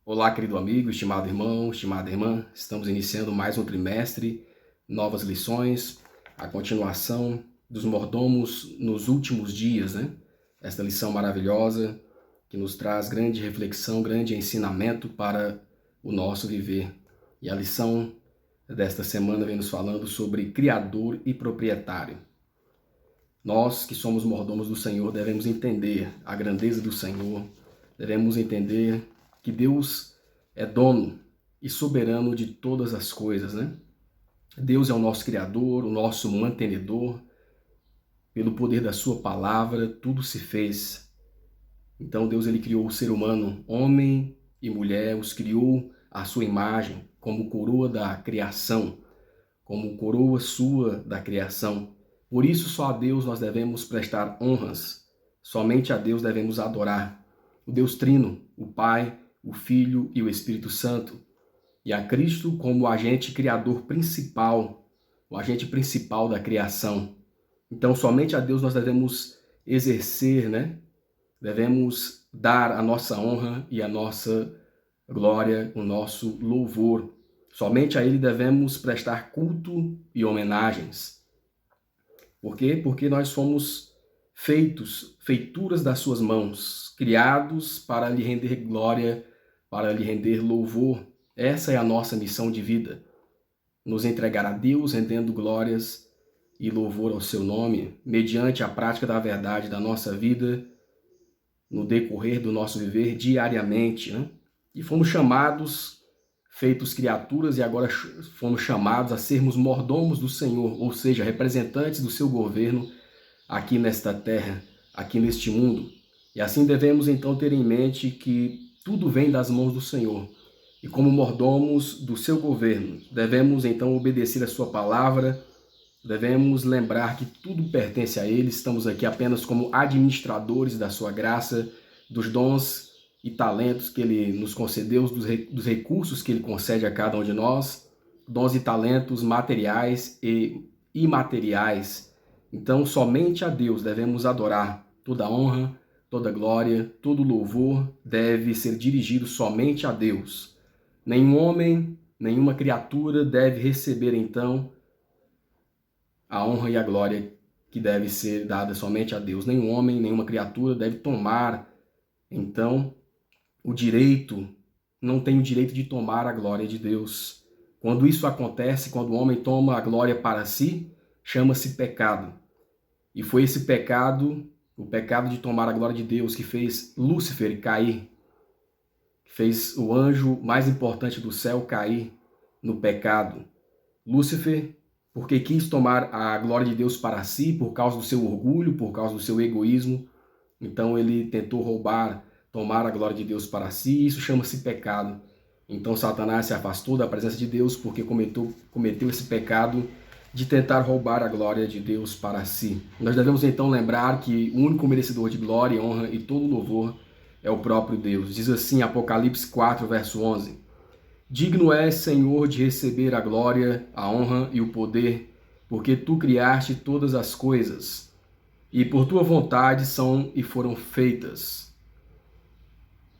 Olá, querido amigo, estimado irmão, estimada irmã. Estamos iniciando mais um trimestre, novas lições, a continuação dos mordomos nos últimos dias, né? Esta lição maravilhosa que nos traz grande reflexão, grande ensinamento para o nosso viver. E a lição desta semana vem nos falando sobre criador e proprietário. Nós que somos mordomos do Senhor devemos entender a grandeza do Senhor, devemos entender que Deus é dono e soberano de todas as coisas, né? Deus é o nosso Criador, o nosso mantenedor. Pelo poder da sua palavra, tudo se fez. Então Deus ele criou o ser humano, homem e mulher, os criou à sua imagem, como coroa da criação, como coroa sua da criação. Por isso só a Deus nós devemos prestar honras, somente a Deus devemos adorar. O Deus Trino, o Pai, o Filho e o Espírito Santo. E a Cristo como o agente criador principal, o agente principal da criação. Então somente a Deus nós devemos exercer, né? Devemos dar a nossa honra e a nossa glória, o nosso louvor. Somente a Ele devemos prestar culto e homenagens. Por quê? Porque nós somos feituras das suas mãos, criados para lhe render glória, para lhe render louvor. Essa é a nossa missão de vida. Nos entregar a Deus, rendendo glórias e louvor ao seu nome, mediante a prática da verdade da nossa vida, no decorrer do nosso viver diariamente, né? E fomos chamados, feitos criaturas, e agora fomos chamados a sermos mordomos do Senhor, ou seja, representantes do seu governo aqui nesta terra, aqui neste mundo. E assim devemos então ter em mente que tudo vem das mãos do Senhor. E como mordomos do seu governo, devemos então obedecer a sua palavra, devemos lembrar que tudo pertence a Ele, estamos aqui apenas como administradores da sua graça, dos dons e talentos que Ele nos concedeu, dos recursos que Ele concede a cada um de nós, dons e talentos materiais e imateriais. Então, somente a Deus devemos adorar. Toda honra, toda glória, todo louvor deve ser dirigido somente a Deus. Nenhum homem, nenhuma criatura deve receber, então, a honra e a glória que deve ser dada somente a Deus. Nenhum homem, nenhuma criatura deve tomar, então, o direito, não tem o direito de tomar a glória de Deus. Quando isso acontece, quando o homem toma a glória para si, chama-se pecado. E foi esse pecado, o pecado de tomar a glória de Deus, que fez Lúcifer cair, que fez o anjo mais importante do céu cair no pecado. Lúcifer, porque quis tomar a glória de Deus para si, por causa do seu orgulho, por causa do seu egoísmo. Então ele tentou roubar, tomar a glória de Deus para si, e isso chama-se pecado. Então Satanás se afastou da presença de Deus porque cometeu esse pecado de tentar roubar a glória de Deus para si. Nós devemos então lembrar que o único merecedor de glória, honra e todo louvor é o próprio Deus. Diz assim Apocalipse 4, verso 11. Digno és, Senhor, de receber a glória, a honra e o poder, porque tu criaste todas as coisas, e por tua vontade são e foram feitas.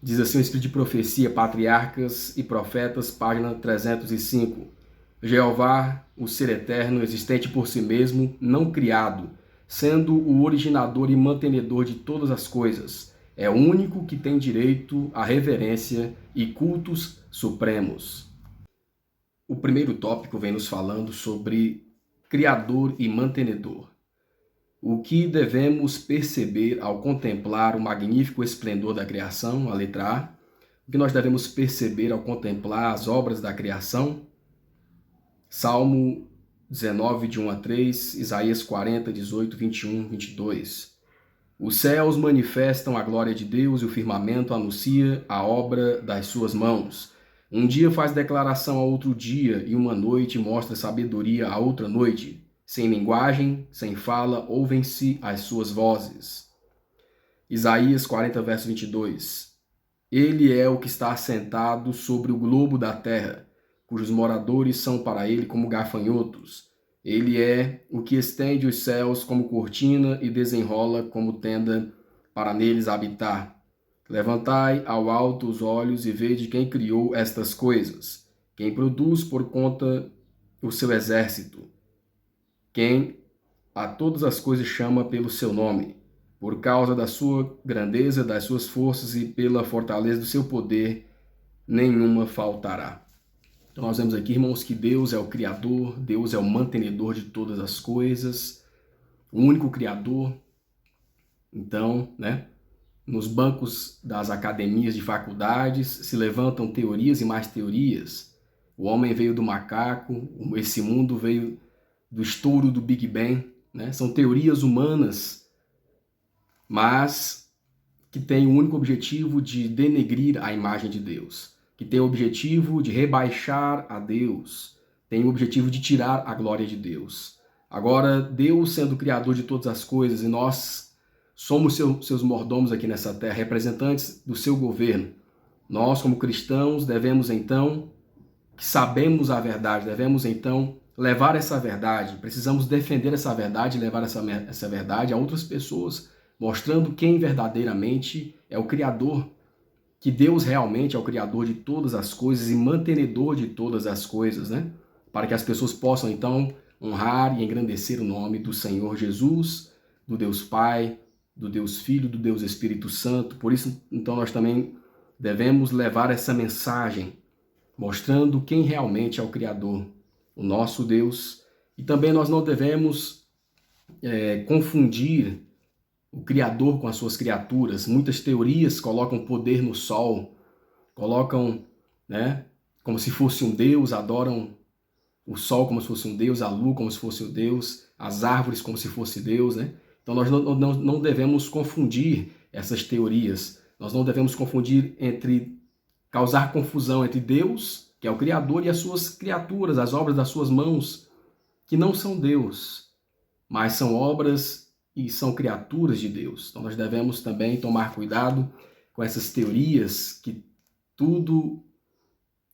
Diz assim o Espírito de Profecia, Patriarcas e Profetas, página 305. Jeová, o ser eterno, existente por si mesmo, não criado, sendo o originador e mantenedor de todas as coisas, é o único que tem direito à reverência e cultos supremos. O primeiro tópico vem nos falando sobre Criador e mantenedor. O que devemos perceber ao contemplar o magnífico esplendor da criação, a letra A? O que nós devemos perceber ao contemplar as obras da criação? Salmo 19, de 1 a 3, Isaías 40, 18, 21, 22. Os céus manifestam a glória de Deus e o firmamento anuncia a obra das suas mãos. Um dia faz declaração a outro dia e uma noite mostra sabedoria a outra noite. Sem linguagem, sem fala, ouvem-se as suas vozes. Isaías 40, verso 22. Ele é o que está assentado sobre o globo da terra, cujos moradores são para ele como gafanhotos. Ele é o que estende os céus como cortina e desenrola como tenda para neles habitar. Levantai ao alto os olhos e vede quem criou estas coisas, quem produz por conta o seu exército, quem a todas as coisas chama pelo seu nome, por causa da sua grandeza, das suas forças e pela fortaleza do seu poder, nenhuma faltará. Então nós vemos aqui, irmãos, que Deus é o Criador, Deus é o mantenedor de todas as coisas, o único Criador. Então, nos bancos das academias de faculdades se levantam teorias e mais teorias. O homem veio do macaco, esse mundo veio do estouro do Big Bang, São teorias humanas, mas que têm o único objetivo de denegrir a imagem de Deus, que tem o objetivo de rebaixar a Deus, tem o objetivo de tirar a glória de Deus. Agora, Deus sendo o Criador de todas as coisas e nós somos seus mordomos aqui nessa terra, representantes do seu governo, nós como cristãos devemos então, que sabemos a verdade, devemos então levar essa verdade, precisamos defender essa verdade, levar essa verdade a outras pessoas, mostrando quem verdadeiramente é o Criador, que Deus realmente é o Criador de todas as coisas e mantenedor de todas as coisas, Para que as pessoas possam então honrar e engrandecer o nome do Senhor Jesus, do Deus Pai, do Deus Filho, do Deus Espírito Santo. Por isso, então, nós também devemos levar essa mensagem, mostrando quem realmente é o Criador, o nosso Deus. E também nós não devemos confundir o Criador com as suas criaturas. Muitas teorias colocam poder no sol, colocam, como se fosse um Deus, adoram o sol como se fosse um Deus, a lua como se fosse um Deus, as árvores como se fosse Deus, Então nós não devemos confundir essas teorias. Nós não devemos confundir causar confusão entre Deus, que é o Criador, e as suas criaturas, as obras das suas mãos, que não são Deus, mas são obras e são criaturas de Deus. Então nós devemos também tomar cuidado com essas teorias que tudo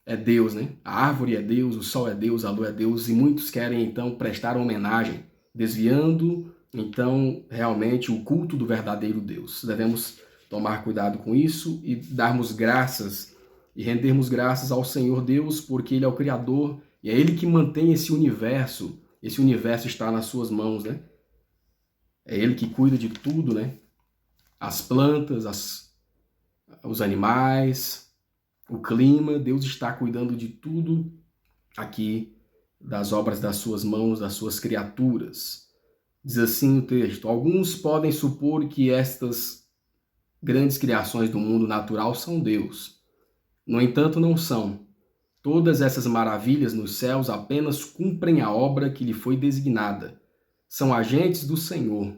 é Deus, A árvore é Deus, o sol é Deus, a lua é Deus, e muitos querem então prestar homenagem, desviando então realmente o culto do verdadeiro Deus. Devemos tomar cuidado com isso e darmos graças e rendermos graças ao Senhor Deus, porque Ele é o Criador e é Ele que mantém esse universo. Esse universo está nas suas mãos, É Ele que cuida de tudo, As plantas, os animais, o clima, Deus está cuidando de tudo aqui, das obras das suas mãos, das suas criaturas. Diz assim o texto: alguns podem supor que estas grandes criações do mundo natural são Deus. No entanto, não são. Todas essas maravilhas nos céus apenas cumprem a obra que lhe foi designada. São agentes do Senhor.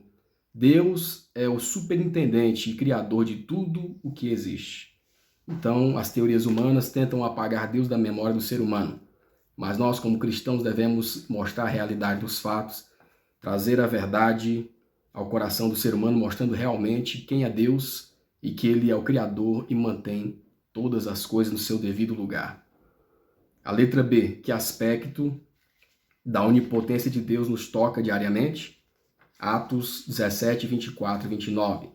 Deus é o superintendente e criador de tudo o que existe. Então, as teorias humanas tentam apagar Deus da memória do ser humano. Mas nós, como cristãos, devemos mostrar a realidade dos fatos, trazer a verdade ao coração do ser humano, mostrando realmente quem é Deus e que Ele é o Criador e mantém todas as coisas no seu devido lugar. A letra B, que aspecto da onipotência de Deus nos toca diariamente? Atos 17, 24 e 29.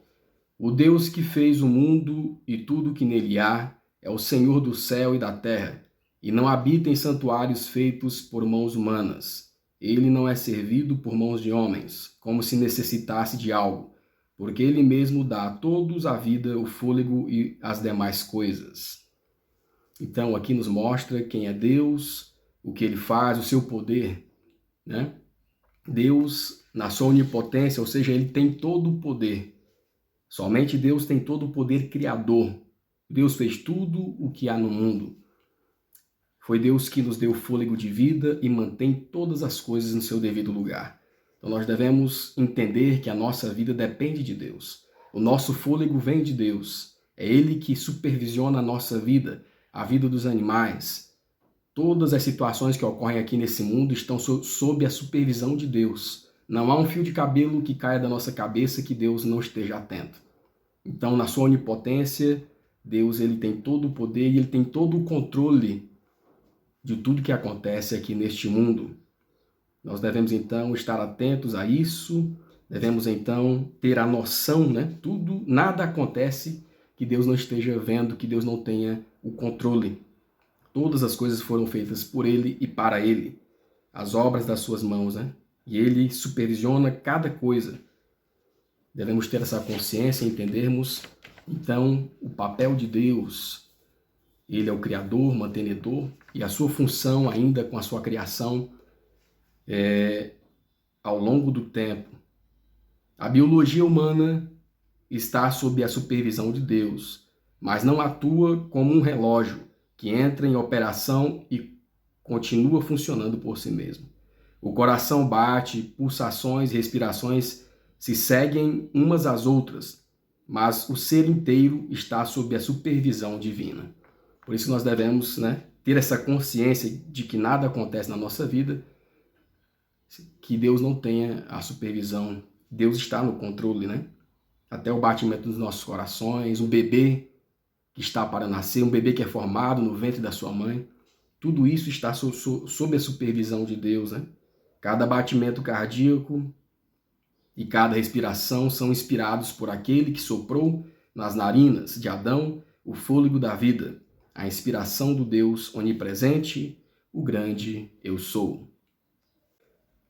O Deus que fez o mundo e tudo que nele há é o Senhor do céu e da terra, e não habita em santuários feitos por mãos humanas. Ele não é servido por mãos de homens, como se necessitasse de algo, porque Ele mesmo dá a todos a vida, o fôlego e as demais coisas. Então, aqui nos mostra quem é Deus, o que Ele faz, o seu poder, Deus, na sua onipotência, ou seja, Ele tem todo o poder. Somente Deus tem todo o poder criador. Deus fez tudo o que há no mundo. Foi Deus que nos deu fôlego de vida e mantém todas as coisas no seu devido lugar. Então nós devemos entender que a nossa vida depende de Deus. O nosso fôlego vem de Deus. É Ele que supervisiona a nossa vida, a vida dos animais. Todas as situações que ocorrem aqui nesse mundo estão sob a supervisão de Deus. Não há um fio de cabelo que caia da nossa cabeça que Deus não esteja atento. Então, na sua onipotência, Deus ele tem todo o poder e Ele tem todo o controle de tudo que acontece aqui neste mundo. Nós devemos, então, estar atentos a isso, devemos, então, ter a noção, nada acontece que Deus não esteja vendo, que Deus não tenha o controle. Todas as coisas foram feitas por Ele e para Ele, as obras das suas mãos, né? E Ele supervisiona cada coisa. Devemos ter essa consciência e entendermos, então, o papel de Deus. Ele é o Criador, mantenedor, e a sua função ainda com a sua criação ao longo do tempo. A biologia humana está sob a supervisão de Deus, mas não atua como um relógio que entra em operação e continua funcionando por si mesmo. O coração bate, pulsações e respirações se seguem umas às outras, mas o ser inteiro está sob a supervisão divina. Por isso nós devemos, ter essa consciência de que nada acontece na nossa vida que Deus não tenha a supervisão. Deus está no controle, Até o batimento dos nossos corações, um bebê que está para nascer, um bebê que é formado no ventre da sua mãe, tudo isso está sob a supervisão de Deus, Cada batimento cardíaco e cada respiração são inspirados por aquele que soprou nas narinas de Adão o fôlego da vida, a inspiração do Deus onipresente, o grande eu sou.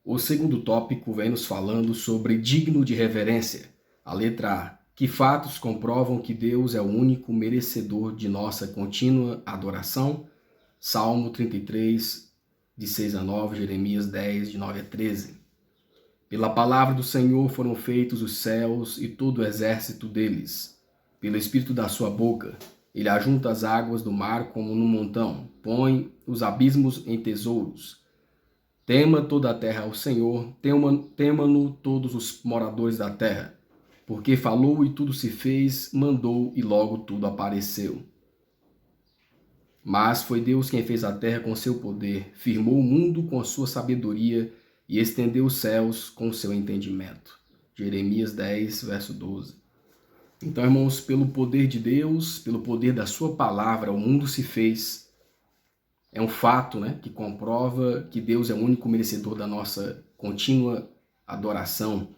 O segundo tópico vem nos falando sobre digno de reverência. A letra A. Que fatos comprovam que Deus é o único merecedor de nossa contínua adoração? Salmo 33, de 6 a 9, Jeremias 10, de 9 a 13. Pela palavra do Senhor foram feitos os céus e todo o exército deles. Pelo espírito da sua boca, ele ajunta as águas do mar como num montão, põe os abismos em tesouros. Tema toda a terra ao Senhor, tema-no todos os moradores da terra. Porque falou e tudo se fez, mandou e logo tudo apareceu. Mas foi Deus quem fez a terra com seu poder, firmou o mundo com a sua sabedoria e estendeu os céus com o seu entendimento. Jeremias 10, verso 12. Então, irmãos, pelo poder de Deus, pelo poder da sua palavra, o mundo se fez. É um fato, que comprova que Deus é o único merecedor da nossa contínua adoração.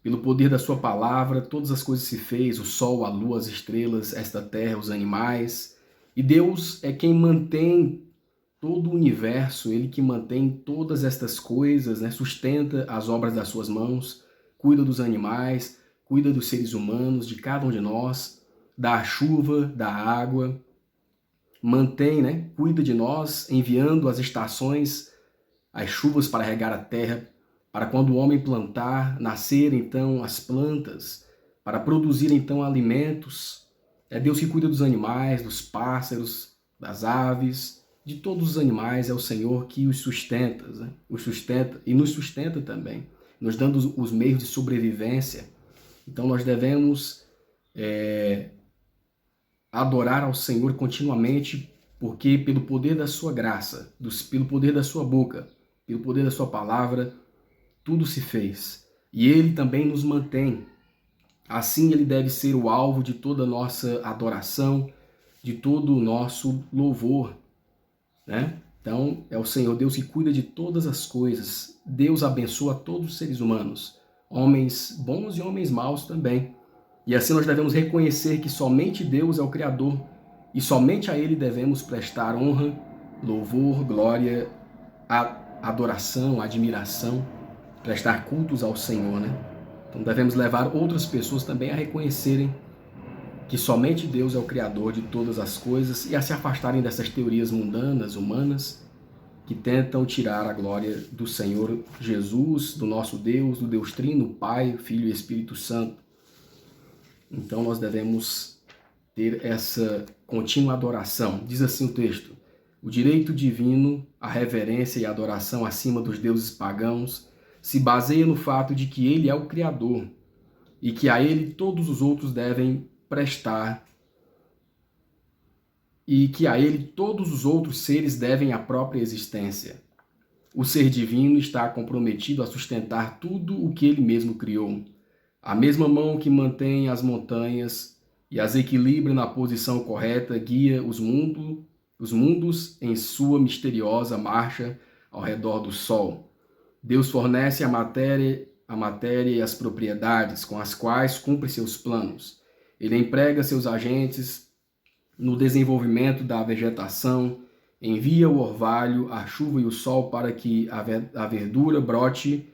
Pelo poder da sua palavra, todas as coisas se fez, o sol, a lua, as estrelas, esta terra, os animais. E Deus é quem mantém todo o universo, Ele que mantém todas estas coisas, sustenta as obras das suas mãos, cuida dos animais, cuida dos seres humanos, de cada um de nós, da chuva, da água, mantém, cuida de nós, enviando as estações, as chuvas para regar a terra, para quando o homem plantar, nascer então as plantas, para produzir então alimentos. É Deus que cuida dos animais, dos pássaros, das aves, de todos os animais. É o Senhor que os sustenta, os sustenta e nos sustenta também, nos dando os meios de sobrevivência. Então nós devemos adorar ao Senhor continuamente, porque pelo poder da sua graça, pelo poder da sua boca, pelo poder da sua palavra, tudo se fez. E Ele também nos mantém. Assim Ele deve ser o alvo de toda a nossa adoração, de todo o nosso louvor, Então, é o Senhor Deus que cuida de todas as coisas. Deus abençoa todos os seres humanos, homens bons e homens maus também. E assim nós devemos reconhecer que somente Deus é o Criador e somente a Ele devemos prestar honra, louvor, glória, adoração, admiração, prestar cultos ao Senhor, Então devemos levar outras pessoas também a reconhecerem que somente Deus é o Criador de todas as coisas e a se afastarem dessas teorias mundanas, humanas, que tentam tirar a glória do Senhor Jesus, do nosso Deus, do Deus Trino, Pai, Filho e Espírito Santo. Então nós devemos ter essa contínua adoração. Diz assim o texto: o direito divino, a reverência e a adoração acima dos deuses pagãos se baseia no fato de que Ele é o Criador e que a Ele todos os outros devem prestar e que a Ele todos os outros seres devem a própria existência. O ser divino está comprometido a sustentar tudo o que Ele mesmo criou. A mesma mão que mantém as montanhas e as equilibra na posição correta guia os mundos em sua misteriosa marcha ao redor do Sol. Deus fornece a matéria e as propriedades com as quais cumpre seus planos. Ele emprega seus agentes no desenvolvimento da vegetação, envia o orvalho, a chuva e o sol para que a verdura brote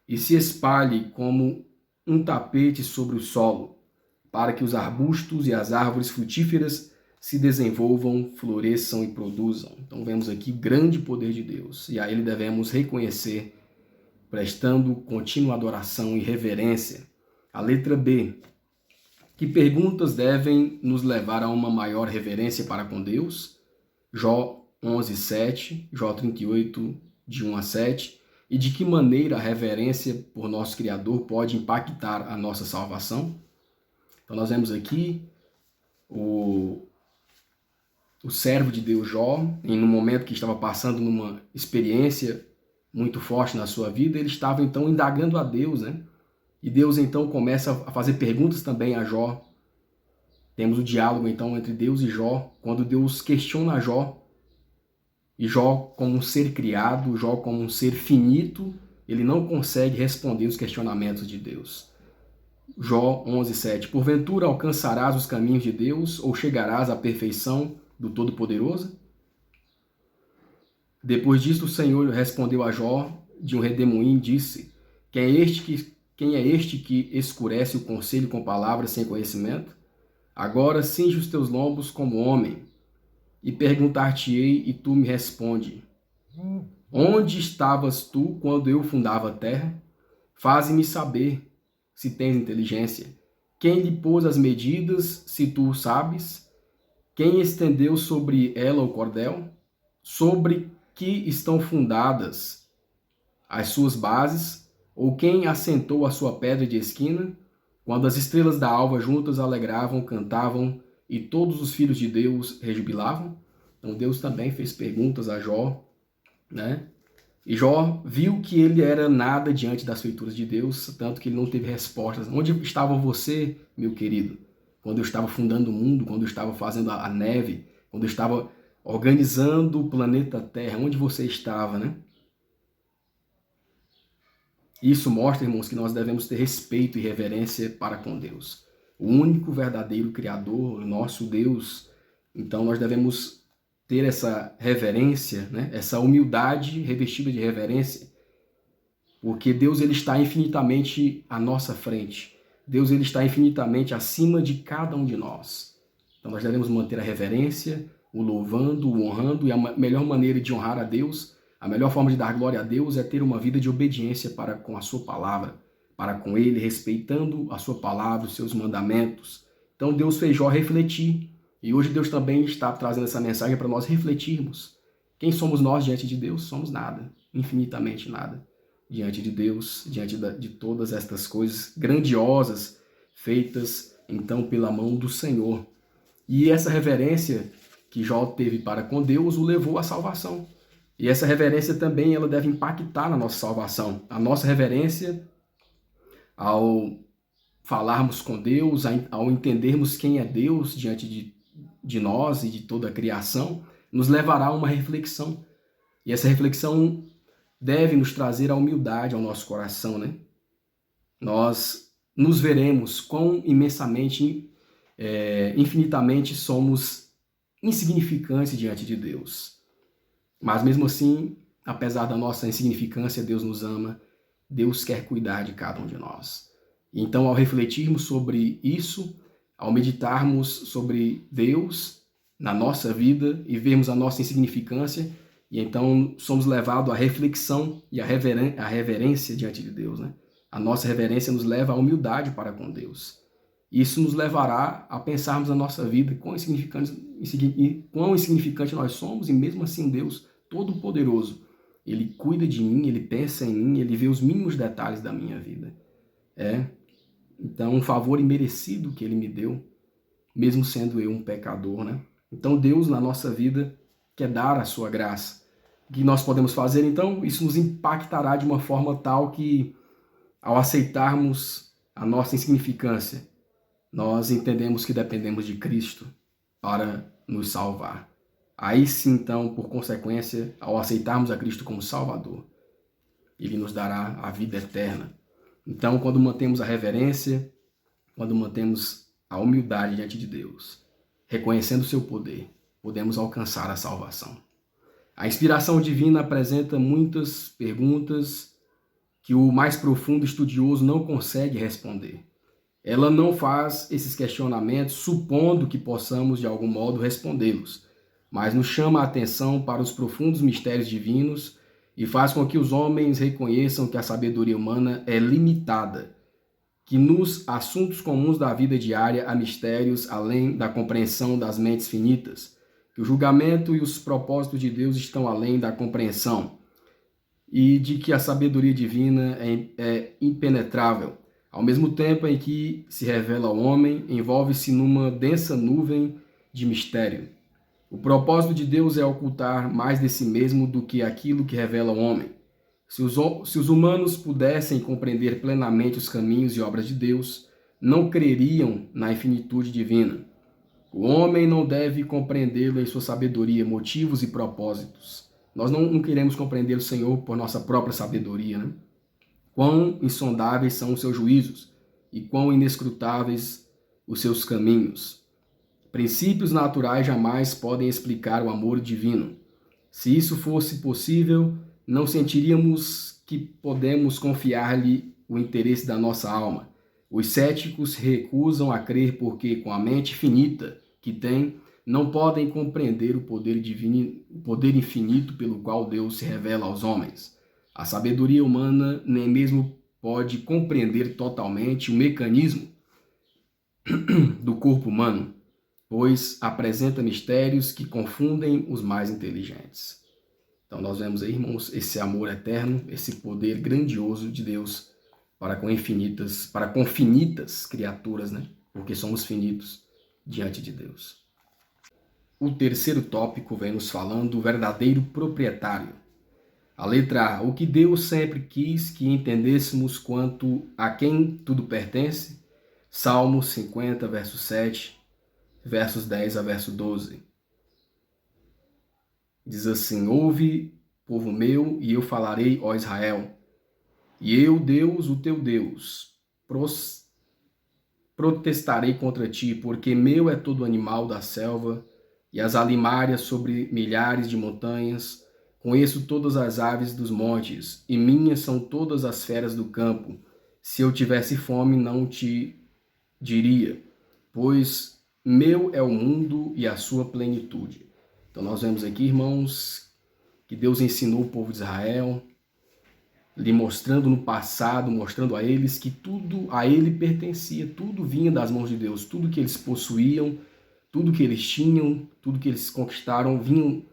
e se espalhe como um tapete sobre o solo, para que os arbustos e as árvores frutíferas se desenvolvam, floresçam e produzam. Então vemos aqui o grande poder de Deus, e a Ele devemos reconhecer, prestando contínua adoração e reverência. A letra B. Que perguntas devem nos levar a uma maior reverência para com Deus? Jó 11:7, Jó 38, de 1 a 7. E de que maneira a reverência por nosso Criador pode impactar a nossa salvação? Então nós vemos aqui o servo de Deus Jó, em um momento que estava passando numa experiência muito forte na sua vida, ele estava então indagando a Deus, né? E Deus então começa a fazer perguntas também a Jó. Temos o diálogo então entre Deus e Jó, quando Deus questiona Jó, e Jó como um ser criado, Jó como um ser finito, ele não consegue responder os questionamentos de Deus. Jó 11:7. Porventura alcançarás os caminhos de Deus, ou chegarás à perfeição do Todo-Poderoso? Depois disso, o Senhor respondeu a Jó de um redemoinho e disse: Quem é este que escurece o conselho com palavras sem conhecimento? Agora cinge os teus lombos como homem, e perguntar-te-ei, e tu me responde. Onde estavas tu quando eu fundava a terra? Faze-me saber, se tens inteligência. Quem lhe pôs as medidas, se tu o sabes? Quem estendeu sobre ela o cordel? Sobre que estão fundadas as suas bases? Ou quem assentou a sua pedra de esquina? Quando as estrelas da alva juntas alegravam, cantavam, e todos os filhos de Deus rejubilavam? Então Deus também fez perguntas a Jó, né? E Jó viu que ele era nada diante das feituras de Deus, tanto que ele não teve respostas. Onde estava você, meu querido? Quando eu estava fundando o mundo, quando eu estava fazendo a neve, quando eu estava organizando o planeta Terra, onde você estava, né? Isso mostra, irmãos, que nós devemos ter respeito e reverência para com Deus. O único verdadeiro Criador, o nosso Deus. Então nós devemos ter essa reverência, né? Essa humildade revestida de reverência, porque Deus ele está infinitamente à nossa frente. Deus ele está infinitamente acima de cada um de nós. Então nós devemos manter a reverência, o louvando, o honrando, e a melhor maneira de honrar a Deus, a melhor forma de dar glória a Deus é ter uma vida de obediência para com a sua palavra, para com Ele, respeitando a sua palavra, os seus mandamentos. Então Deus fez Jó refletir, e hoje Deus também está trazendo essa mensagem para nós refletirmos. Quem somos nós diante de Deus? Somos nada, infinitamente nada. Diante de Deus, diante de todas estas coisas grandiosas feitas então pela mão do Senhor. E essa reverência que Jó teve para com Deus o levou à salvação. E essa reverência também ela deve impactar na nossa salvação. A nossa reverência, ao falarmos com Deus, ao entendermos quem é Deus diante de nós e de toda a criação, nos levará a uma reflexão. E essa reflexão deve nos trazer a humildade ao nosso coração, né? Nós nos veremos quão imensamente, infinitamente somos insignificantes diante de Deus. Mas mesmo assim, apesar da nossa insignificância, Deus nos ama, Deus quer cuidar de cada um de nós. Então, ao refletirmos sobre isso, ao meditarmos sobre Deus na nossa vida e vermos a nossa insignificância, e então somos levados à reflexão e à reverência diante de Deus, né? A nossa reverência nos leva à humildade para com Deus. Isso nos levará a pensarmos na nossa vida quão insignificante nós somos, e mesmo assim Deus Todo-Poderoso, Ele cuida de mim, Ele pensa em mim, Ele vê os mínimos detalhes da minha vida. Então, um favor imerecido que Ele me deu, mesmo sendo eu um pecador, né? Então, Deus, na nossa vida, quer dar a sua graça. O que nós podemos fazer, então? Isso nos impactará de uma forma tal que, ao aceitarmos a nossa insignificância, nós entendemos que dependemos de Cristo para nos salvar. Aí sim, então, por consequência, ao aceitarmos a Cristo como Salvador, Ele nos dará a vida eterna. Então, quando mantemos a reverência, quando mantemos a humildade diante de Deus, reconhecendo o seu poder, podemos alcançar a salvação. A inspiração divina apresenta muitas perguntas que o mais profundo estudioso não consegue responder. Ela não faz esses questionamentos supondo que possamos de algum modo respondê-los, mas nos chama a atenção para os profundos mistérios divinos e faz com que os homens reconheçam que a sabedoria humana é limitada, que nos assuntos comuns da vida diária há mistérios além da compreensão das mentes finitas, que o julgamento e os propósitos de Deus estão além da compreensão, e de que a sabedoria divina é impenetrável. Ao mesmo tempo em que se revela ao homem, envolve-se numa densa nuvem de mistério. O propósito de Deus é ocultar mais de si mesmo do que aquilo que revela ao homem. Se os humanos pudessem compreender plenamente os caminhos e obras de Deus, não creriam na infinitude divina. O homem não deve compreendê-lo em sua sabedoria, motivos e propósitos. Nós não queremos compreender o Senhor por nossa própria sabedoria, né? Quão insondáveis são os seus juízos e quão inescrutáveis os seus caminhos. Princípios naturais jamais podem explicar o amor divino. Se isso fosse possível, não sentiríamos que podemos confiar-lhe o interesse da nossa alma. Os céticos recusam a crer porque, com a mente finita que têm, não podem compreender o poder divino, o poder infinito pelo qual Deus se revela aos homens. A sabedoria humana nem mesmo pode compreender totalmente o mecanismo do corpo humano, pois apresenta mistérios que confundem os mais inteligentes. Então nós vemos aí, irmãos, esse amor eterno, esse poder grandioso de Deus para com finitas criaturas, né? Porque somos finitos diante de Deus. O terceiro tópico vem nos falando do verdadeiro proprietário. A letra A, o que Deus sempre quis que entendêssemos quanto a quem tudo pertence. Salmo 50, verso 7, versos 10 a verso 12. Diz assim: ouve, povo meu, e eu falarei, ó Israel. E eu, Deus, o teu Deus, protestarei contra ti, porque meu é todo animal da selva, e as alimárias sobre milhares de montanhas. Conheço todas as aves dos montes, e minhas são todas as feras do campo. Se eu tivesse fome, não te diria, pois meu é o mundo e a sua plenitude. Então nós vemos aqui, irmãos, que Deus ensinou o povo de Israel, lhe mostrando no passado, mostrando a eles que tudo a ele pertencia, tudo vinha das mãos de Deus, tudo que eles possuíam, tudo que eles tinham, tudo que eles conquistaram, vinham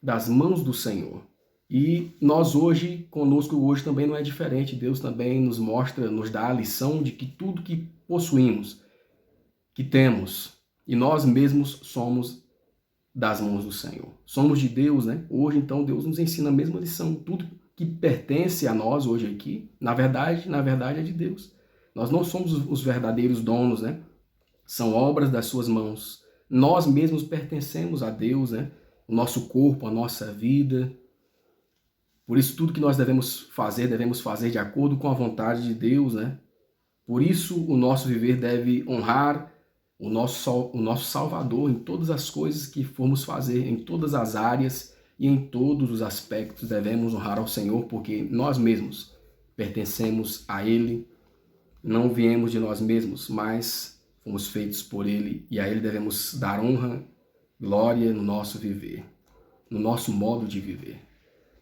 das mãos do Senhor. E nós hoje, conosco hoje também não é diferente. Deus também nos mostra, nos dá a lição de que tudo que possuímos, que temos, e nós mesmos somos das mãos do Senhor. Somos de Deus, né? Hoje, então, Deus nos ensina a mesma lição. Tudo que pertence a nós hoje aqui, na verdade é de Deus. Nós não somos os verdadeiros donos, né? São obras das suas mãos. Nós mesmos pertencemos a Deus, né? O nosso corpo, a nossa vida. Por isso, tudo que nós devemos fazer de acordo com a vontade de Deus, né? Por isso, o nosso viver deve honrar o nosso Salvador em todas as coisas que formos fazer, em todas as áreas e em todos os aspectos devemos honrar ao Senhor, porque nós mesmos pertencemos a Ele, não viemos de nós mesmos, mas fomos feitos por Ele e a Ele devemos dar honra, glória no nosso viver, no nosso modo de viver.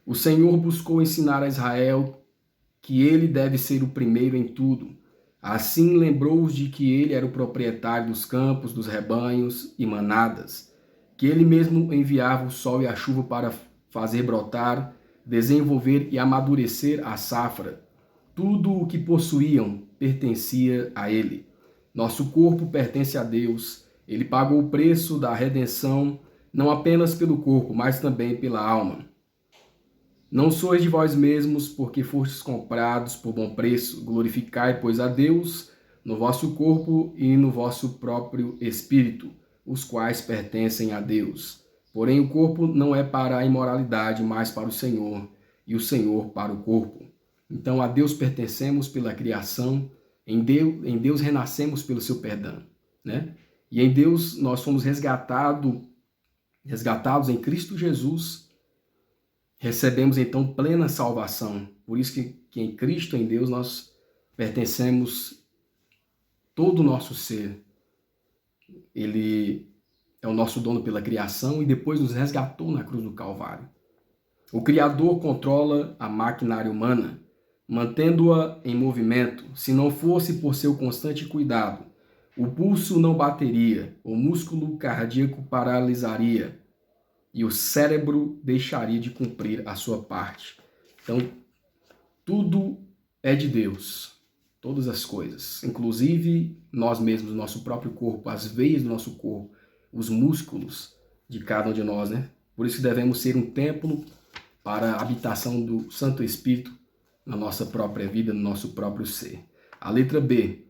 O Senhor buscou ensinar a Israel que ele deve ser o primeiro em tudo. Assim lembrou-os de que ele era o proprietário dos campos, dos rebanhos e manadas, que ele mesmo enviava o sol e a chuva para fazer brotar, desenvolver e amadurecer a safra. Tudo o que possuíam pertencia a ele. Nosso corpo pertence a Deus. Ele pagou o preço da redenção, não apenas pelo corpo, mas também pela alma. Não sois de vós mesmos, porque fostes comprados por bom preço. Glorificai, pois, a Deus no vosso corpo e no vosso próprio espírito, os quais pertencem a Deus. Porém, o corpo não é para a imoralidade, mas para o Senhor, e o Senhor para o corpo. Então, a Deus pertencemos pela criação, em Deus renascemos pelo seu perdão. né? E em Deus nós fomos resgatados em Cristo Jesus, recebemos então plena salvação. Por isso que em Cristo, em Deus, nós pertencemos todo o nosso ser. Ele é o nosso dono pela criação e depois nos resgatou na cruz do Calvário. O Criador controla a maquinária humana, mantendo-a em movimento. Se não fosse por seu constante cuidado, o pulso não bateria, o músculo cardíaco paralisaria e o cérebro deixaria de cumprir a sua parte. Então, tudo é de Deus, todas as coisas, inclusive nós mesmos, nosso próprio corpo, as veias do nosso corpo, os músculos de cada um de nós, né? Por isso que devemos ser um templo para a habitação do Santo Espírito na nossa própria vida, no nosso próprio ser. A letra B.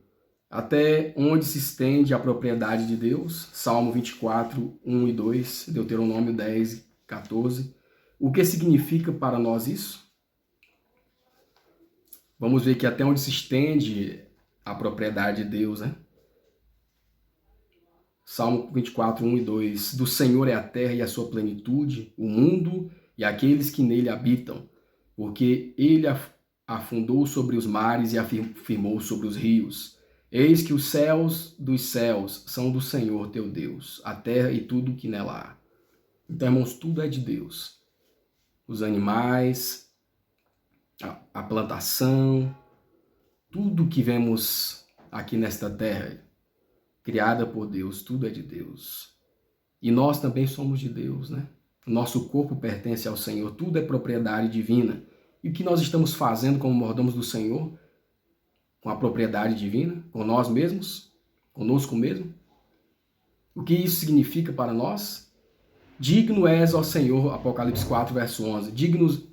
Até onde se estende a propriedade de Deus? Salmo 24, 1 e 2, Deuteronômio 10, 14. O que significa para nós isso? Vamos ver que até onde se estende a propriedade de Deus, né? Salmo 24, 1 e 2. Do Senhor é a terra e a sua plenitude, o mundo e aqueles que nele habitam, porque ele afundou sobre os mares e afirmou sobre os rios. Eis que os céus dos céus são do Senhor teu Deus, a terra e tudo que nela há. Então, irmãos, tudo é de Deus. Os animais, a plantação, tudo que vemos aqui nesta terra, criada por Deus, tudo é de Deus. E nós também somos de Deus, né? Nosso corpo pertence ao Senhor, tudo é propriedade divina. E o que nós estamos fazendo como mordomos do Senhor, com a propriedade divina, com nós mesmos, conosco mesmo? O que isso significa para nós? Digno és, ó Senhor, Apocalipse 4, verso 11.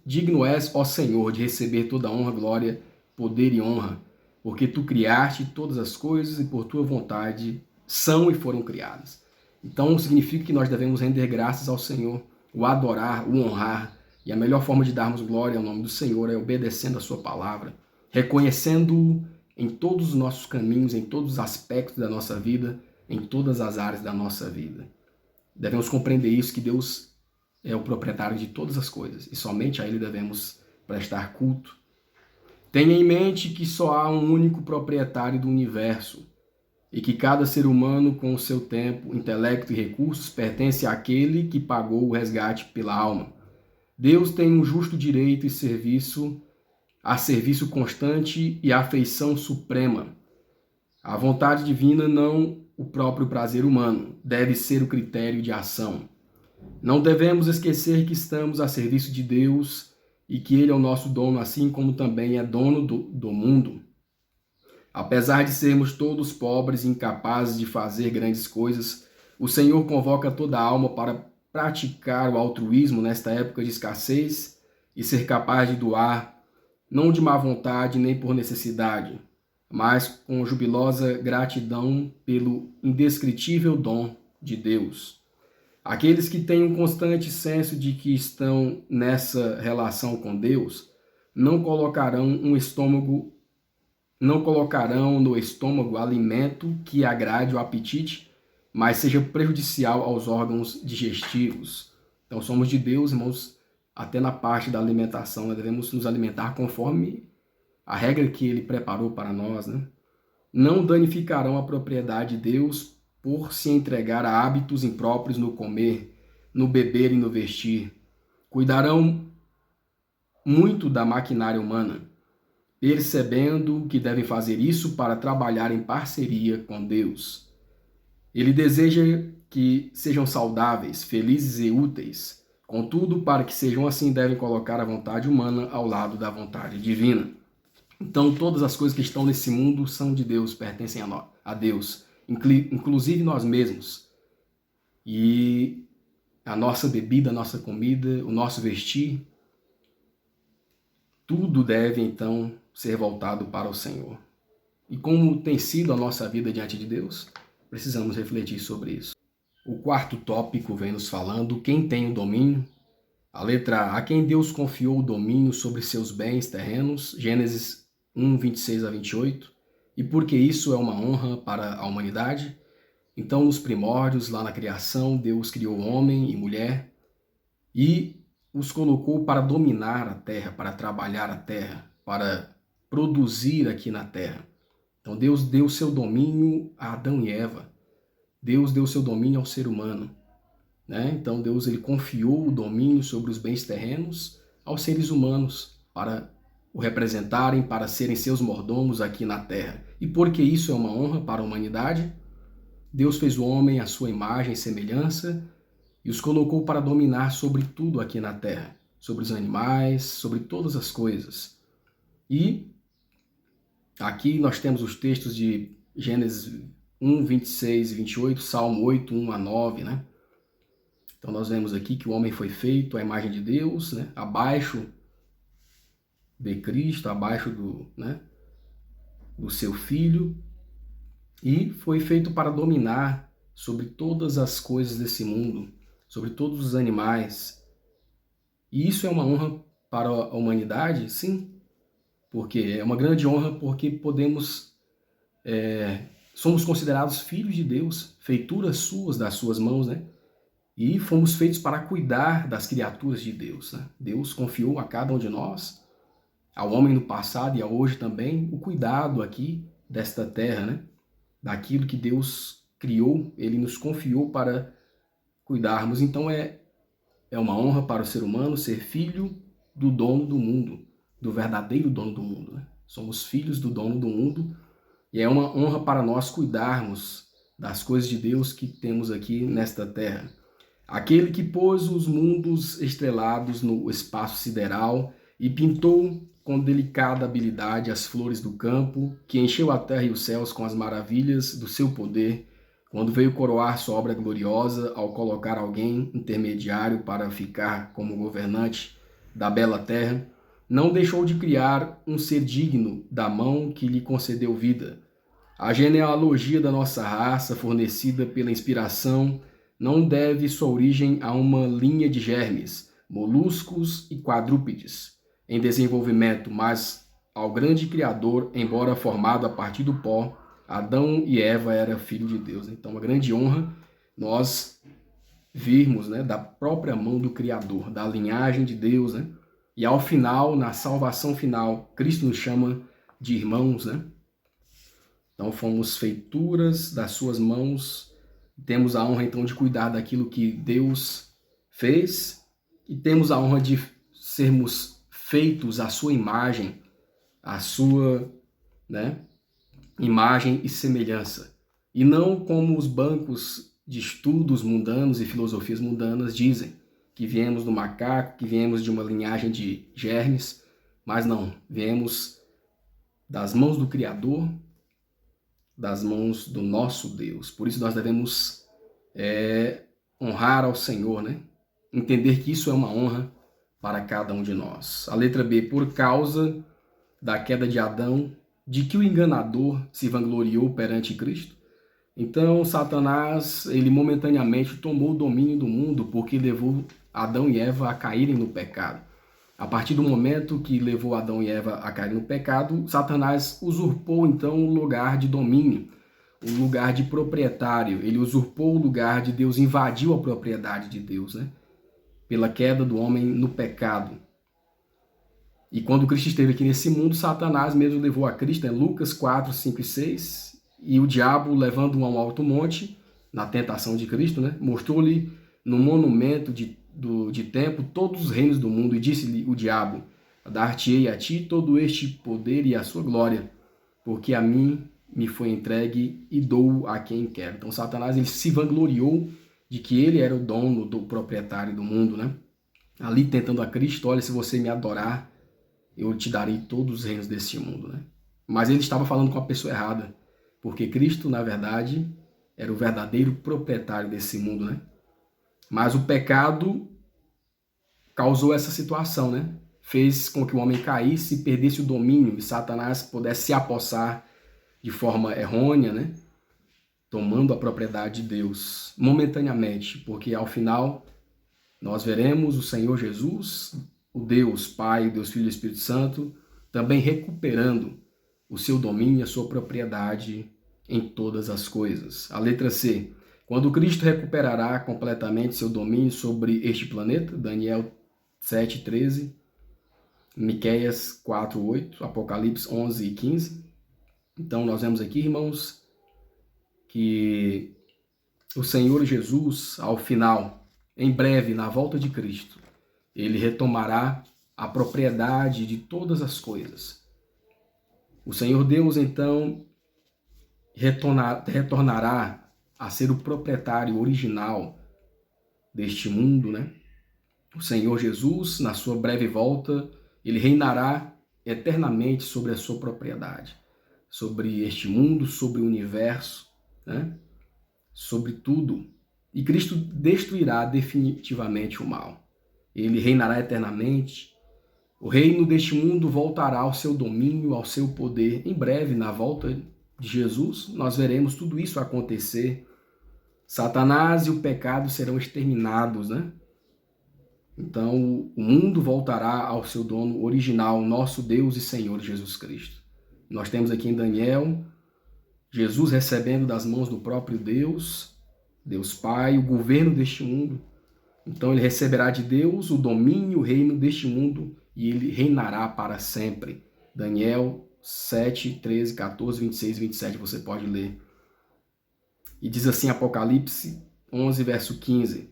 Digno és, ó Senhor, de receber toda honra, glória, poder e honra, porque tu criaste todas as coisas e por tua vontade são e foram criadas. Então significa que nós devemos render graças ao Senhor, o adorar, o honrar. E a melhor forma de darmos glória ao nome do Senhor é obedecendo a sua palavra, reconhecendo-o em todos os nossos caminhos, em todos os aspectos da nossa vida, em todas as áreas da nossa vida. Devemos compreender isso, que Deus é o proprietário de todas as coisas e somente a Ele devemos prestar culto. Tenha em mente que só há um único proprietário do universo e que cada ser humano, com o seu tempo, intelecto e recursos, pertence àquele que pagou o resgate pela alma. Deus tem um justo direito e serviço constante e afeição suprema. A vontade divina, não o próprio prazer humano, deve ser o critério de ação. Não devemos esquecer que estamos a serviço de Deus e que Ele é o nosso dono, assim como também é dono do mundo. Apesar de sermos todos pobres e incapazes de fazer grandes coisas, o Senhor convoca toda a alma para praticar o altruísmo nesta época de escassez e ser capaz de doar, não de má vontade nem por necessidade, mas com jubilosa gratidão pelo indescritível dom de Deus. Aqueles que têm um constante senso de que estão nessa relação com Deus não colocarão no estômago alimento que agrade o apetite, mas seja prejudicial aos órgãos digestivos. Então somos de Deus, irmãos, até na parte da alimentação, nós devemos nos alimentar conforme a regra que Ele preparou para nós, né? Não danificarão a propriedade de Deus por se entregar a hábitos impróprios no comer, no beber e no vestir. Cuidarão muito da maquinária humana, percebendo que devem fazer isso para trabalhar em parceria com Deus. Ele deseja que sejam saudáveis, felizes e úteis. Contudo, para que sejam assim, devem colocar a vontade humana ao lado da vontade divina. Então, todas as coisas que estão nesse mundo são de Deus, pertencem a Deus, inclusive nós mesmos. E a nossa bebida, a nossa comida, o nosso vestir, tudo deve, então, ser voltado para o Senhor. E como tem sido a nossa vida diante de Deus, precisamos refletir sobre isso. O quarto tópico vem nos falando quem tem o domínio. A letra A, a quem Deus confiou o domínio sobre seus bens terrenos, Gênesis 1, 26 a 28. E porque isso é uma honra para a humanidade, Então, nos primórdios, lá na criação, Deus criou homem e mulher e os colocou para dominar a terra, para trabalhar a terra, para produzir aqui na terra. Então, Deus deu seu domínio a Adão e Eva. Deus deu seu domínio ao ser humano, né? Então, Deus ele confiou o domínio sobre os bens terrenos aos seres humanos para o representarem, para serem seus mordomos aqui na terra. E porque isso é uma honra para a humanidade, Deus fez o homem à sua imagem e semelhança e os colocou para dominar sobre tudo aqui na terra, sobre os animais, sobre todas as coisas. E aqui nós temos os textos de Gênesis 1, 26 e 28, Salmo 8, 1 a 9, né? Então nós vemos aqui que o homem foi feito à imagem de Deus, né? Abaixo de Cristo, abaixo do seu Filho, e foi feito para dominar sobre todas as coisas desse mundo, sobre todos os animais. E isso é uma honra para a humanidade? Sim, porque é uma grande honra porque somos considerados filhos de Deus, feituras suas, das suas mãos, né? E fomos feitos para cuidar das criaturas de Deus, né? Deus confiou a cada um de nós, ao homem no passado e a hoje também, o cuidado aqui desta terra, né? Daquilo que Deus criou, ele nos confiou para cuidarmos. Então é uma honra para o ser humano ser filho do dono do mundo, do verdadeiro dono do mundo, né? Somos filhos do dono do mundo e é uma honra para nós cuidarmos das coisas de Deus que temos aqui nesta terra. Aquele que pôs os mundos estrelados no espaço sideral e pintou com delicada habilidade as flores do campo, que encheu a terra e os céus com as maravilhas do seu poder, quando veio coroar sua obra gloriosa ao colocar alguém intermediário para ficar como governante da bela terra, não deixou de criar um ser digno da mão que lhe concedeu vida. A genealogia da nossa raça, fornecida pela inspiração, não deve sua origem a uma linha de germes, moluscos e quadrúpedes em desenvolvimento, mas ao grande Criador, embora formado a partir do pó, Adão e Eva era filho de Deus. Então, uma grande honra nós virmos, né, da própria mão do Criador, da linhagem de Deus, né? E ao final, na salvação final, Cristo nos chama de irmãos, né? Então, fomos feituras das suas mãos. Temos a honra, então, de cuidar daquilo que Deus fez e temos a honra de sermos feitos à sua imagem, à sua, né, imagem e semelhança. E não como os bancos de estudos mundanos e filosofias mundanas dizem, que viemos do macaco, que viemos de uma linhagem de germes, mas não, viemos das mãos do Criador, das mãos do nosso Deus. Por isso nós devemos honrar ao Senhor, né? Entender que isso é uma honra para cada um de nós. A letra B, por causa da queda de Adão, de que o enganador se vangloriou perante Cristo. Então, Satanás, ele momentaneamente tomou o domínio do mundo porque levou Adão e Eva a caírem no pecado. A partir do momento que levou Adão e Eva a caírem no pecado, Satanás usurpou então o lugar de domínio, o lugar de proprietário. Ele usurpou o lugar de Deus, invadiu a propriedade de Deus, né? Pela queda do homem no pecado. E quando Cristo esteve aqui nesse mundo, Satanás mesmo levou a Cristo, né? Lucas 4, 5 e 6, e o diabo, levando-o a um alto monte, na tentação de Cristo, né? Mostrou-lhe no monumento de tempo todos os reinos do mundo, e disse-lhe o diabo: dar-te-ei a ti todo este poder e a sua glória, porque a mim me foi entregue e dou a quem quero. Então Satanás, ele se vangloriou de que ele era o dono, do proprietário do mundo, né? Ali tentando a Cristo: olha, se você me adorar, eu te darei todos os reinos deste mundo, né? Mas ele estava falando com a pessoa errada, porque Cristo, na verdade, era o verdadeiro proprietário desse mundo, né? Mas o pecado causou essa situação, né? Fez com que o homem caísse e perdesse o domínio, e Satanás pudesse se apossar de forma errônea, né? Tomando a propriedade de Deus momentaneamente, porque ao final nós veremos o Senhor Jesus, o Deus Pai, o Deus Filho e o Espírito Santo, também recuperando o seu domínio, a sua propriedade em todas as coisas. A letra C. Quando Cristo recuperará completamente seu domínio sobre este planeta, Daniel 7:13, Miqueias 4:8, Apocalipse 11:15. Então nós vemos aqui, irmãos, que o Senhor Jesus, ao final, em breve, na volta de Cristo, ele retomará a propriedade de todas as coisas. O Senhor Deus, então, retornará a ser o proprietário original deste mundo, né? O Senhor Jesus, na sua breve volta, ele reinará eternamente sobre a sua propriedade, sobre este mundo, sobre o universo, né? Sobre tudo. E Cristo destruirá definitivamente o mal. Ele reinará eternamente. O reino deste mundo voltará ao seu domínio, ao seu poder. Em breve, na volta de Jesus, nós veremos tudo isso acontecer. Satanás e o pecado serão exterminados, né? Então, o mundo voltará ao seu dono original, nosso Deus e Senhor Jesus Cristo. Nós temos aqui em Daniel, Jesus recebendo das mãos do próprio Deus, Deus Pai, o governo deste mundo. Então, ele receberá de Deus o domínio, o reino deste mundo, e ele reinará para sempre. Daniel 7, 13, 14, 26, 27, você pode ler. E diz assim, Apocalipse 11, verso 15.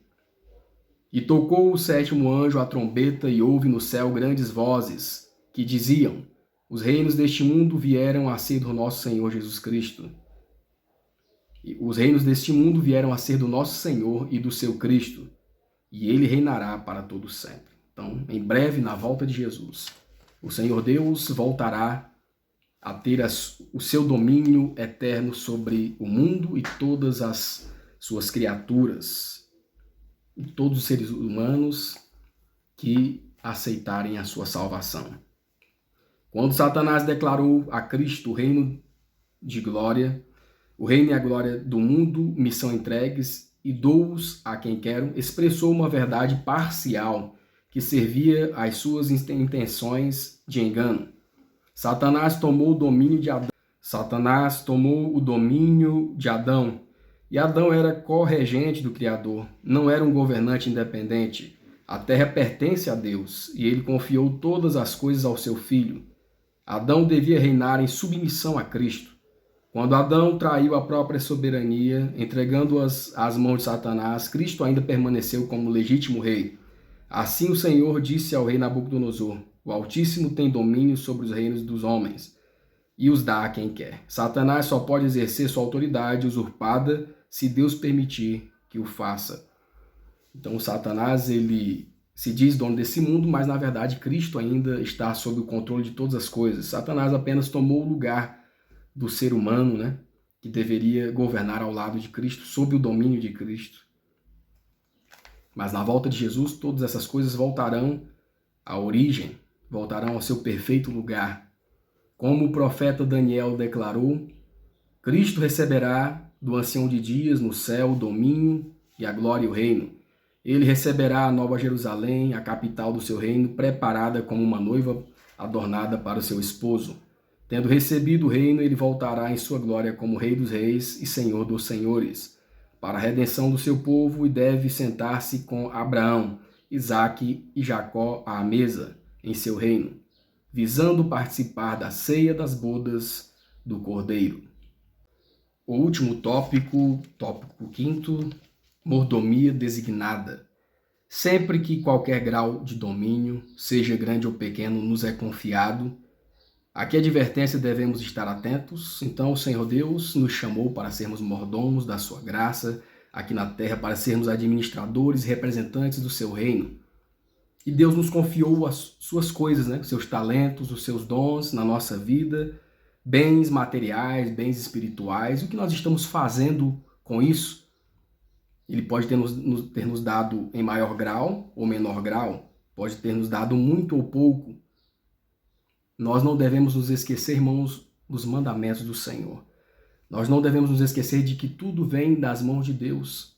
E tocou o sétimo anjo a trombeta, e houve no céu grandes vozes, que diziam: os reinos deste mundo vieram a ser do nosso Senhor Jesus Cristo. E os reinos deste mundo vieram a ser do nosso Senhor e do seu Cristo, e ele reinará para todo sempre. Então, em breve, na volta de Jesus, o Senhor Deus voltará a ter o seu domínio eterno sobre o mundo e todas as suas criaturas, e todos os seres humanos que aceitarem a sua salvação. Quando Satanás declarou a Cristo o reino de glória, o reino e a glória do mundo me são entregues e dou-os a quem quero, expressou uma verdade parcial que servia às suas intenções de engano. Satanás tomou o domínio de Adão. E Adão era co-regente do Criador, não era um governante independente. A terra pertence a Deus e ele confiou todas as coisas ao seu filho. Adão devia reinar em submissão a Cristo. Quando Adão traiu a própria soberania, entregando-as às mãos de Satanás, Cristo ainda permaneceu como legítimo rei. Assim o Senhor disse ao rei Nabucodonosor: o Altíssimo tem domínio sobre os reinos dos homens e os dá a quem quer. Satanás só pode exercer sua autoridade usurpada se Deus permitir que o faça. Então Satanás, ele se diz dono desse mundo, mas na verdade Cristo ainda está sob o controle de todas as coisas. Satanás apenas tomou o lugar do ser humano, né, que deveria governar ao lado de Cristo, sob o domínio de Cristo. Mas na volta de Jesus, todas essas coisas voltarão à origem, voltarão ao seu perfeito lugar. Como o profeta Daniel declarou, Cristo receberá do ancião de dias no céu o domínio e a glória e o reino. Ele receberá a nova Jerusalém, a capital do seu reino, preparada como uma noiva adornada para o seu esposo. Tendo recebido o reino, ele voltará em sua glória como Rei dos Reis e Senhor dos Senhores, para a redenção do seu povo, e deve sentar-se com Abraão, Isaque e Jacó à mesa em seu reino, visando participar da ceia das bodas do Cordeiro. O último tópico 5º, mordomia designada. Sempre que qualquer grau de domínio, seja grande ou pequeno, nos é confiado, a que advertência devemos estar atentos? Então o Senhor Deus nos chamou para sermos mordomos da sua graça aqui na terra, para sermos administradores e representantes do seu reino. E Deus nos confiou as suas coisas, né? Os seus talentos, os seus dons na nossa vida, bens materiais, bens espirituais. O que nós estamos fazendo com isso? Ele pode ter nos dado em maior grau ou menor grau, pode ter nos dado muito ou pouco. Nós não devemos nos esquecer, irmãos, dos mandamentos do Senhor. Nós não devemos nos esquecer de que tudo vem das mãos de Deus.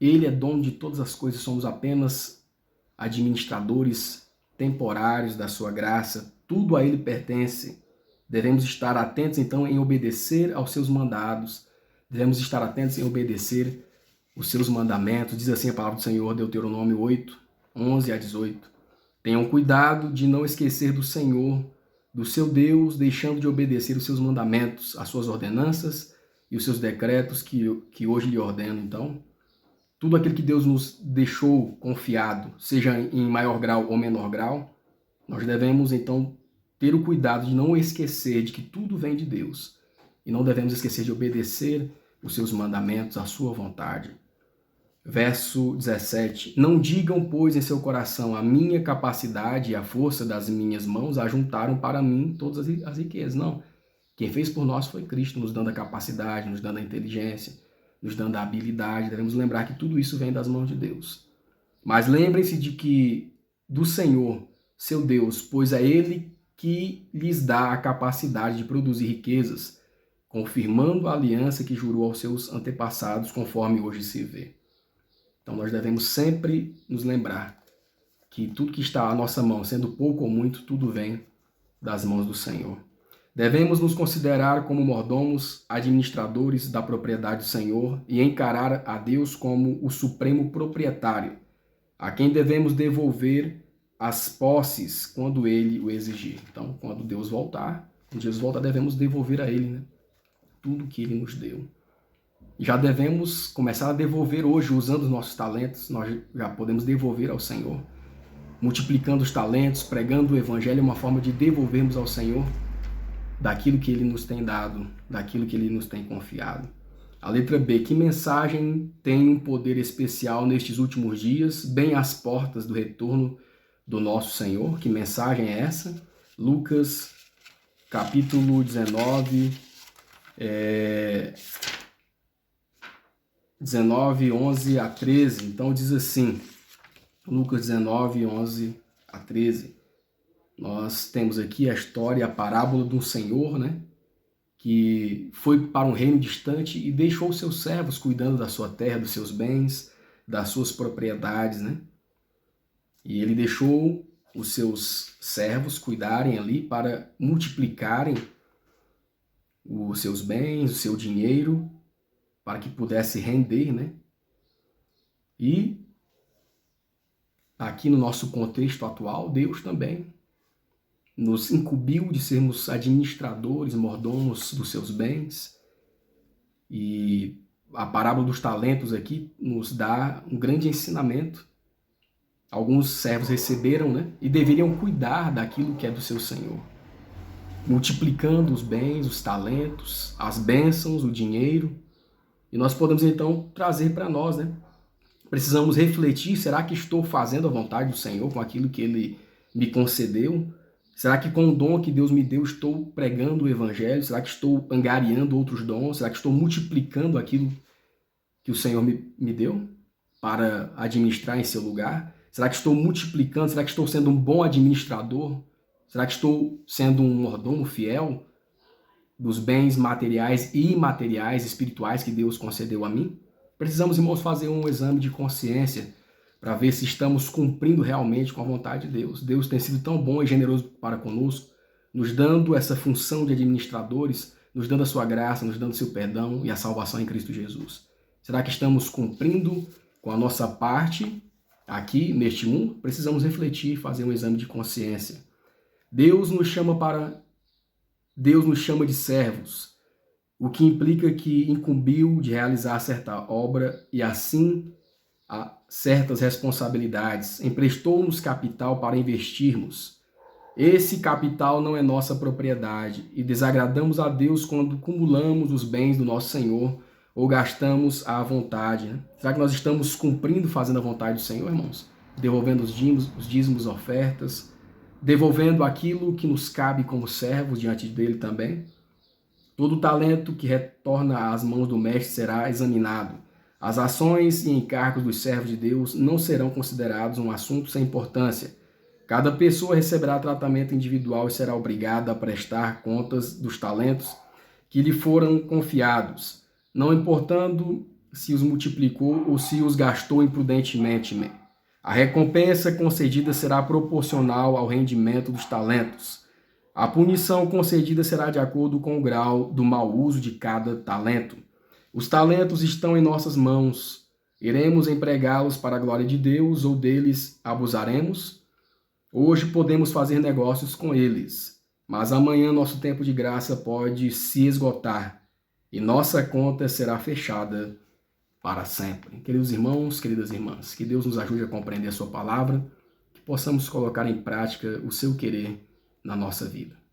Ele é dono de todas as coisas, somos apenas administradores temporários da sua graça. Tudo a ele pertence. Devemos estar atentos, então, em obedecer aos seus mandados. Devemos estar atentos em obedecer os seus mandamentos. Diz assim a palavra do Senhor, Deuteronômio 8, 11 a 18. Tenham cuidado de não esquecer do Senhor, do seu Deus, deixando de obedecer os seus mandamentos, as suas ordenanças e os seus decretos que hoje lhe ordeno. Então, tudo aquilo que Deus nos deixou confiado, seja em maior grau ou menor grau, nós devemos, então, ter o cuidado de não esquecer de que tudo vem de Deus. E não devemos esquecer de obedecer os seus mandamentos, a sua vontade. Verso 17. Não digam, pois, em seu coração, a minha capacidade e a força das minhas mãos ajuntaram para mim todas as riquezas. Não. Quem fez por nós foi Cristo, nos dando a capacidade, nos dando a inteligência, nos dando a habilidade. Devemos lembrar que tudo isso vem das mãos de Deus. Mas lembrem-se de que do Senhor, seu Deus, pois é Ele que lhes dá a capacidade de produzir riquezas, confirmando a aliança que jurou aos seus antepassados, conforme hoje se vê. Então nós devemos sempre nos lembrar que tudo que está à nossa mão, sendo pouco ou muito, tudo vem das mãos do Senhor. Devemos nos considerar como mordomos, administradores da propriedade do Senhor e encarar a Deus como o supremo proprietário, a quem devemos devolver as posses quando Ele o exigir. Então, quando Deus voltar, devemos devolver a Ele, né, tudo que Ele nos deu. Já devemos começar a devolver hoje, usando os nossos talentos, nós já podemos devolver ao Senhor. Multiplicando os talentos, pregando o Evangelho, é uma forma de devolvermos ao Senhor daquilo que Ele nos tem dado, daquilo que Ele nos tem confiado. A letra B, que mensagem tem um poder especial nestes últimos dias, bem às portas do retorno do nosso Senhor? Que mensagem é essa? Lucas, capítulo 19, 19, 11 a 13. Então diz assim, Lucas 19, 11 a 13. Nós temos aqui a história, a parábola de um senhor, né, que foi para um reino distante e deixou seus servos cuidando da sua terra, dos seus bens, das suas propriedades, né? E ele deixou os seus servos cuidarem ali para multiplicarem os seus bens, o seu dinheiro, para que pudesse render, né? E aqui no nosso contexto atual, Deus também nos incumbiu de sermos administradores, mordomos dos seus bens. E a parábola dos talentos aqui nos dá um grande ensinamento. Alguns servos receberam, né, e deveriam cuidar daquilo que é do seu Senhor, multiplicando os bens, os talentos, as bênçãos, o dinheiro. E nós podemos então trazer para nós, né? Precisamos refletir, será que estou fazendo a vontade do Senhor com aquilo que Ele me concedeu? Será que com o dom que Deus me deu estou pregando o Evangelho? Será que estou angariando outros dons? Será que estou multiplicando aquilo que o Senhor me deu para administrar em seu lugar? Será que estou multiplicando? Será que estou sendo um bom administrador? Será que estou sendo um mordomo fiel dos bens materiais e imateriais, espirituais que Deus concedeu a mim? Precisamos, irmãos, fazer um exame de consciência para ver se estamos cumprindo realmente com a vontade de Deus. Deus tem sido tão bom e generoso para conosco, nos dando essa função de administradores, nos dando a sua graça, nos dando o seu perdão e a salvação em Cristo Jesus. Será que estamos cumprindo com a nossa parte aqui neste mundo? Precisamos refletir e fazer um exame de consciência. Deus nos chama de servos, o que implica que incumbiu de realizar certa obra e assim a certas responsabilidades, emprestou-nos capital para investirmos. Esse capital não é nossa propriedade e desagradamos a Deus quando cumulamos os bens do nosso Senhor ou gastamos à vontade, né? Será que nós estamos cumprindo, fazendo a vontade do Senhor, irmãos? Devolvendo os dízimos, ofertas, devolvendo aquilo que nos cabe como servos diante dele também? Todo talento que retorna às mãos do mestre será examinado. As ações e encargos dos servos de Deus não serão considerados um assunto sem importância. Cada pessoa receberá tratamento individual e será obrigada a prestar contas dos talentos que lhe foram confiados, não importando se os multiplicou ou se os gastou imprudentemente. A recompensa concedida será proporcional ao rendimento dos talentos. A punição concedida será de acordo com o grau do mau uso de cada talento. Os talentos estão em nossas mãos. Iremos empregá-los para a glória de Deus ou deles abusaremos? Hoje podemos fazer negócios com eles, mas amanhã nosso tempo de graça pode se esgotar e nossa conta será fechada para sempre. Queridos irmãos, queridas irmãs, que Deus nos ajude a compreender a sua palavra, que possamos colocar em prática o seu querer na nossa vida.